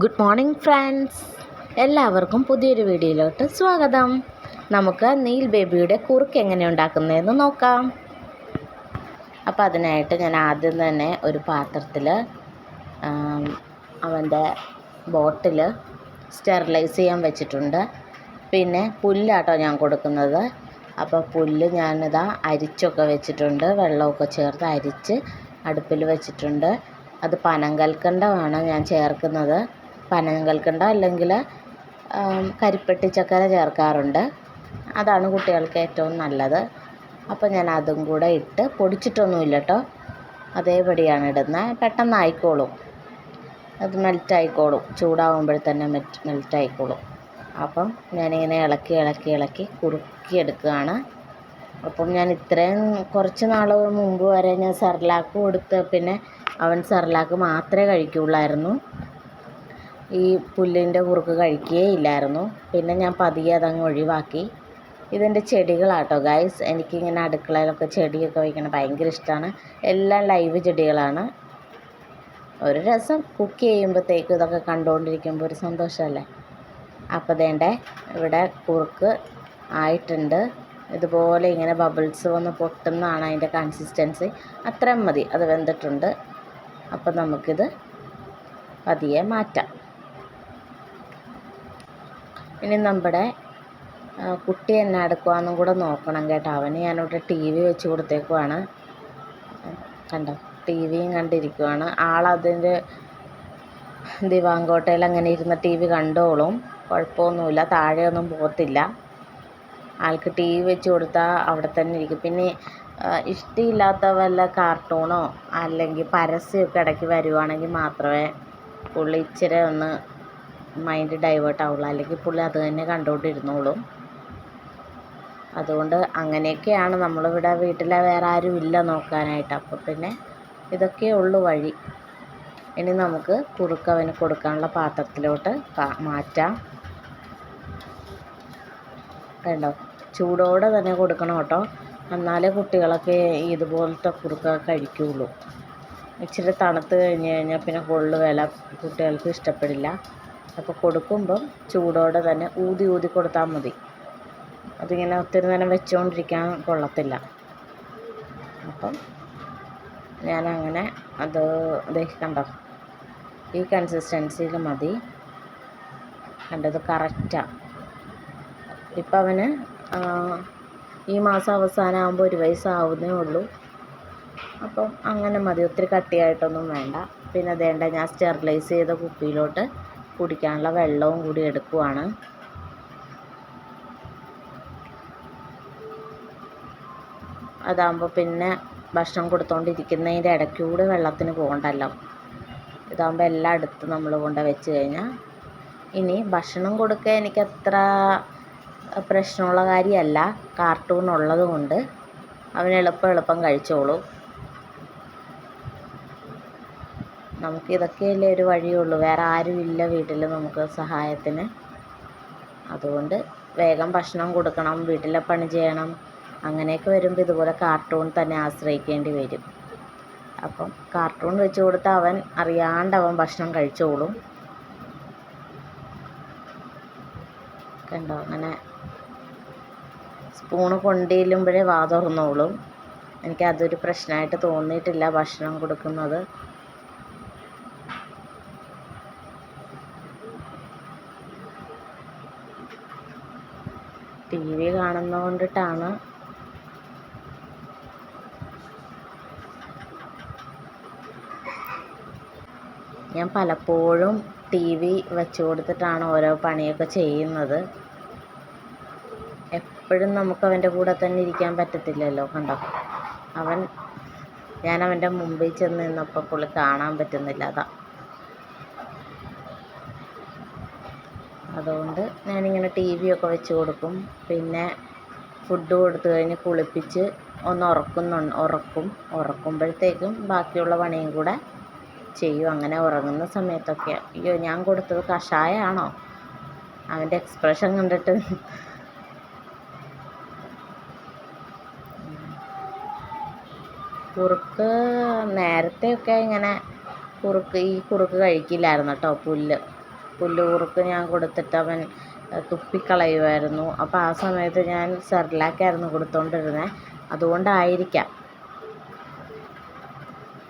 Good morning friends, എല്ലാവർക്കും പുതിയൊരു വീഡിയോയിലോട്ട് സ്വാഗതം. നമുക്ക് നീൽ ബേബിയുടെ കുറുക്ക് എങ്ങനെ ഉണ്ടാക്കുന്നതെന്ന് നോക്കാം. അപ്പോൾ അതിനായിട്ട് ഞാൻ ആദ്യം തന്നെ ഒരു പാത്രത്തിൽ അവൻ്റെ ബോട്ടിൽ സ്റ്റെറിലൈസ് ചെയ്യാൻ വെച്ചിട്ടുണ്ട്. പിന്നെ പുല്ലാട്ടോ ഞാൻ കൊടുക്കുന്നത്. അപ്പോൾ പുല്ല് ഞാനിതാ അരിച്ചൊക്കെ വെച്ചിട്ടുണ്ട്, വെള്ളമൊക്കെ ചേർത്ത് അരിച്ച് അടുപ്പിൽ വെച്ചിട്ടുണ്ട്. അത് പനങ്കൽക്കണ്ടമാണ് ഞാൻ ചേർക്കുന്നത്. പനങ്കൽക്കണ്ട അല്ലെങ്കിൽ കരിപ്പെട്ടി ചക്കര ചേർക്കാറുണ്ട്. അതാണ് കുട്ടികൾക്ക് ഏറ്റവും നല്ലത്. അപ്പോൾ ഞാൻ അതും കൂടെ ഇട്ട് പൊടിച്ചിട്ടൊന്നുമില്ല കേട്ടോ, അതേപടിയാണ് ഇടുന്നത്. പെട്ടെന്ന് ആയിക്കോളും, അത് മെൽറ്റായിക്കോളും, ചൂടാകുമ്പോൾ തന്നെ മെൽറ്റായിക്കോളും. അപ്പം ഞാനിങ്ങനെ ഇളക്കി കുറുക്കിയെടുക്കുകയാണ്. അപ്പം ഞാൻ ഇത്രയും കുറച്ച് നാൾ മുമ്പ് വരെ ഞാൻ സെർലാക്ക് കൊടുത്ത്, പിന്നെ അവൻ സെർലാക്ക് മാത്രമേ കഴിക്കുകയുള്ളായിരുന്നു, ഈ പുല്ലിൻ്റെ കുറുക്ക് കഴിക്കുകയില്ലായിരുന്നു. പിന്നെ ഞാൻ പതിയെ അതങ്ങ് ഒഴിവാക്കി. ഇതെൻ്റെ ചെടികളാട്ടോ ഗൈസ്. എനിക്കിങ്ങനെ അടുക്കളയിലൊക്കെ ചെടിയൊക്കെ വയ്ക്കണം ഭയങ്കര ഇഷ്ടമാണ്. എല്ലാം ലൈവ് ചെടികളാണ്. ഒരു രസം കുക്ക് ചെയ്യുമ്പോഴത്തേക്കും ഇതൊക്കെ കണ്ടുകൊണ്ടിരിക്കുമ്പോൾ ഒരു സന്തോഷമല്ലേ. അപ്പോൾ ദേണ്ടേ ഇവിടെ കുറുക്ക് ആയിട്ടുണ്ട്. ഇതുപോലെ ഇങ്ങനെ ബബിൾസ് വന്ന് പൊട്ടുന്നതാണ് അതിൻ്റെ കൺസിസ്റ്റൻസി. അത്രയും മതി, അത് വെന്തിട്ടുണ്ട്. അപ്പോൾ നമുക്കിത് പതിയെ മാറ്റാം. ഇനി നമ്മുടെ കുട്ടി എന്നെ എടുക്കുവാന്നും കൂടെ നോക്കണം കേട്ടോ. അവന് ഞാനിവിടെ TV വെച്ച് കൊടുത്തേക്കുവാണ്. കണ്ടോ, TVയും കണ്ടിരിക്കുവാണ്. ആളതിൻ്റെ ദിവാങ്കോട്ടയിൽ അങ്ങനെ ഇരുന്ന് TV കണ്ടോളും, കുഴപ്പമൊന്നുമില്ല, താഴെയൊന്നും പോകത്തില്ല. ആൾക്ക് TV വെച്ച് കൊടുത്താൽ അവിടെ തന്നെ ഇരിക്കും. പിന്നെ ഇഷ്ടമില്ലാത്ത വല്ല കാർട്ടൂണോ അല്ലെങ്കിൽ പരസ്യമൊക്കെ ഇടയ്ക്ക് വരുവാണെങ്കിൽ മാത്രമേ പുള്ളി ഇച്ചിരി ഒന്ന് മൈൻഡ് ഡൈവേർട്ട് ആവുള്ളൂ, അല്ലെങ്കിൽ പുള്ളി അത് തന്നെ കണ്ടുകൊണ്ടിരുന്നോളും. അതുകൊണ്ട് അങ്ങനെയൊക്കെയാണ്. നമ്മളിവിടെ വീട്ടിലെ വേറെ ആരും ഇല്ല നോക്കാനായിട്ട്. അപ്പോൾ പിന്നെ ഇതൊക്കെ ഉള്ളു വഴി. ഇനി നമുക്ക് കുറുക്ക് അവന് കൊടുക്കാനുള്ള പാത്രത്തിലോട്ട് മാറ്റാം. കണ്ടോ, ചൂടോടെ തന്നെ കൊടുക്കണം കേട്ടോ, എന്നാലേ കുട്ടികളൊക്കെ ഇതുപോലത്തെ കുറുക്കൊക്കെ കഴിക്കുകയുള്ളൂ. ഇച്ചിരി തണുത്ത് കഴിഞ്ഞാൽ പിന്നെ വില കുട്ടികൾക്ക് ഇഷ്ടപ്പെടില്ല. അപ്പോൾ കൊടുക്കുമ്പം ചൂടോടെ തന്നെ ഊതി കൊടുത്താൽ മതി. അതിങ്ങനെ ഒത്തിരി നേരം വെച്ചുകൊണ്ടിരിക്കാൻ കൊള്ളത്തില്ല. അപ്പം ഞാനങ്ങനെ അത് കണ്ടോ, ഈ കൺസിസ്റ്റൻസിയിൽ മതി. കണ്ടത് കറക്റ്റാണ്. ഇപ്പം അവന് ഈ മാസം അവസാനമാകുമ്പോൾ 1 വയസ്സാവുന്നേ ഉള്ളൂ. അപ്പം അങ്ങനെ മതി, ഒത്തിരി കട്ടിയായിട്ടൊന്നും വേണ്ട. പിന്നെ അതേണ്ട ഞാൻ സ്റ്റെറിലൈസ് ചെയ്ത കുപ്പിയിലോട്ട് കുടിക്കാനുള്ള വെള്ളവും കൂടി എടുക്കുവാണ്. അതാകുമ്പോൾ പിന്നെ ഭക്ഷണം കൊടുത്തുകൊണ്ടിരിക്കുന്നതിൻ്റെ ഇടയ്ക്കൂടെ വെള്ളത്തിന് പോകണ്ടല്ലോ. ഇതാകുമ്പോൾ എല്ലാം എടുത്ത് നമ്മൾ കൊണ്ട് വെച്ച് കഴിഞ്ഞാൽ, ഇനി ഭക്ഷണം കൊടുക്കുക എനിക്കത്ര പ്രശ്നമുള്ള കാര്യമല്ല. കാർട്ടൂൺ ഉള്ളത് കൊണ്ട് അവൻ എളുപ്പം കഴിച്ചോളും. നമുക്ക് ഇതൊക്കെയല്ലേ ഒരു വഴിയുള്ളൂ, വേറെ ആരും ഇല്ല വീട്ടിൽ നമുക്ക് സഹായത്തിന്. അതുകൊണ്ട് വേഗം ഭക്ഷണം കൊടുക്കണം, വീട്ടിലെ പണി ചെയ്യണം. അങ്ങനെയൊക്കെ വരുമ്പോൾ ഇതുപോലെ കാർട്ടൂൺ തന്നെ ആശ്രയിക്കേണ്ടി വരും. അപ്പം കാർട്ടൂൺ വെച്ച് കൊടുത്താൽ അവൻ അറിയാണ്ട് അവൻ ഭക്ഷണം കഴിച്ചോളും. കണ്ടോ, അങ്ങനെ സ്പൂണ് കൊണ്ടില്ലുമ്പോഴേ വാ തുറന്നോളും. എനിക്കതൊരു പ്രശ്നമായിട്ട് തോന്നിയിട്ടില്ല ഭക്ഷണം കൊടുക്കുന്നത്. TV കാണുന്നത് കൊണ്ടിട്ടാണ്. ഞാൻ പലപ്പോഴും TV വെച്ച് കൊടുത്തിട്ടാണ് ഓരോ പണിയൊക്കെ ചെയ്യുന്നത്. എപ്പോഴും നമുക്ക് അവൻ്റെ കൂടെ തന്നെ ഇരിക്കാൻ പറ്റത്തില്ലല്ലോ. കണ്ടോ, ഞാൻ അവൻ്റെ മുമ്പിൽ ചെന്ന് നിന്നപ്പോൾ പുള്ളി കാണാൻ പറ്റുന്നില്ല. അതുകൊണ്ട് ഞാനിങ്ങനെ TV ഒക്കെ വെച്ച് കൊടുക്കും. പിന്നെ ഫുഡ് കൊടുത്തു കഴിഞ്ഞ് കുളിപ്പിച്ച് ഒന്ന് ഉറക്കുമ്പോഴത്തേക്കും ബാക്കിയുള്ള പണിയും കൂടെ ചെയ്യും. അങ്ങനെ ഉറങ്ങുന്ന സമയത്തൊക്കെ അയ്യോ ഞാൻ കൊടുത്തത് കഷായമാണോ, അവൻ്റെ എക്സ്പ്രഷൻ കണ്ടിട്ട്. കുറുക്ക് നേരത്തെയൊക്കെ ഇങ്ങനെ കുറുക്ക് കഴിക്കില്ലായിരുന്നു കേട്ടോ, പുല്ല്. പുല്ലുകുറുക്ക് ഞാൻ കൊടുത്തിട്ട് അവൻ തുപ്പിക്കളയുമായിരുന്നു. അപ്പോൾ ആ സമയത്ത് ഞാൻ സെർലാക്കായിരുന്നു കൊടുത്തുകൊണ്ടിരുന്നത്.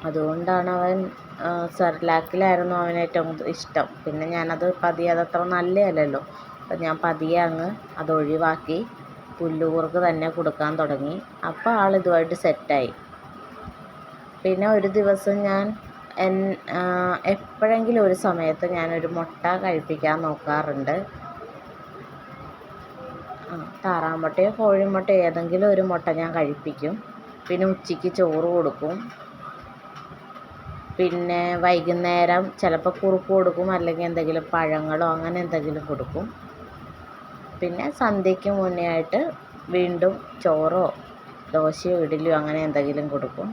അതുകൊണ്ടാണ് അവൻ സെർലാക്കിലായിരുന്നു അവന് ഏറ്റവും ഇഷ്ടം. പിന്നെ ഞാനത് പതിയെ, അതത്ര നല്ലതല്ലല്ലോ, അപ്പം ഞാൻ പതിയെ അങ്ങ് അത് ഒഴിവാക്കി പുല്ലുകുറുക്ക് തന്നെ കൊടുക്കാൻ തുടങ്ങി. അപ്പോൾ ആളിതുമായിട്ട് സെറ്റായി. പിന്നെ ഒരു ദിവസം ഞാൻ എപ്പോഴെങ്കിലും ഒരു സമയത്ത് ഞാനൊരു മുട്ട കഴിപ്പിക്കാൻ നോക്കാറുണ്ട്. താറാമുട്ടയോ കോഴിമുട്ടയോ ഏതെങ്കിലും ഒരു മുട്ട ഞാൻ കഴിപ്പിക്കും. പിന്നെ ഉച്ചയ്ക്ക് ചോറ് കൊടുക്കും. പിന്നെ വൈകുന്നേരം ചിലപ്പോൾ കുറുക്ക് കൊടുക്കും, അല്ലെങ്കിൽ എന്തെങ്കിലും പഴങ്ങളോ അങ്ങനെ എന്തെങ്കിലും കൊടുക്കും. പിന്നെ സന്ധ്യയ്ക്ക് മുന്നേ ആയിട്ട് വീണ്ടും ചോറോ ദോശയോ ഇഡ്ഡലിയോ അങ്ങനെ എന്തെങ്കിലും കൊടുക്കും.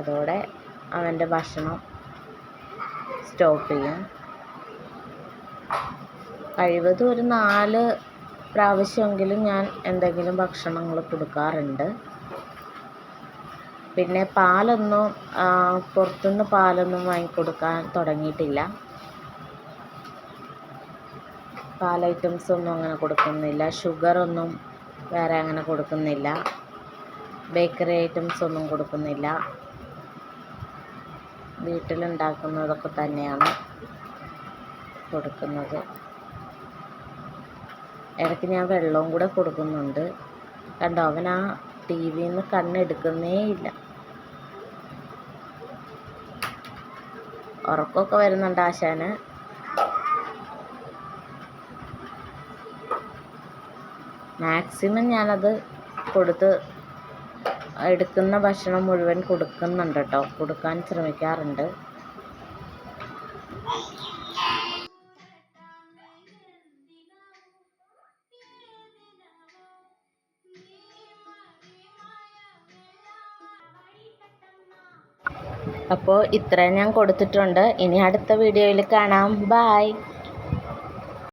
അതോടെ അവൻ്റെ ഭക്ഷണം സ്റ്റോപ്പ് ചെയ്യും. കഴിവതും ഒരു 4 പ്രാവശ്യമെങ്കിലും ഞാൻ എന്തെങ്കിലും ഭക്ഷണങ്ങൾ കൊടുക്കാറുണ്ട്. പിന്നെ പാലൊന്നും പുറത്തുനിന്ന് പാലൊന്നും വാങ്ങിക്കൊടുക്കാൻ തുടങ്ങിയിട്ടില്ല. പാൽ ഐറ്റംസ് ഒന്നും അങ്ങനെ കൊടുക്കുന്നില്ല. ഷുഗറൊന്നും വേറെ അങ്ങനെ കൊടുക്കുന്നില്ല. ബേക്കറി ഐറ്റംസ് ഒന്നും കൊടുക്കുന്നില്ല. വീട്ടിലുണ്ടാക്കുന്നതൊക്കെ തന്നെയാണ് കൊടുക്കുന്നത്. ഇടയ്ക്ക് ഞാൻ വെള്ളവും കൂടെ കൊടുക്കുന്നുണ്ട്. കണ്ടോ, അവൻ ആ ടിവിയിൽ നിന്ന് കണ്ണെടുക്കുന്നേ ഇല്ല. ഉറക്കമൊക്കെ വരുന്നുണ്ട് ആശാന്. മാക്സിമം ഞാനത് എടുക്കുന്ന ഭക്ഷണം മുഴുവൻ കൊടുക്കുന്നുണ്ട് കേട്ടോ, കൊടുക്കാൻ ശ്രമിക്കാറുണ്ട്. അപ്പോൾ ഇത്രയും ഞാൻ കൊടുത്തിട്ടുണ്ട്. ഇനി അടുത്ത വീഡിയോയിൽ കാണാം. ബായ്.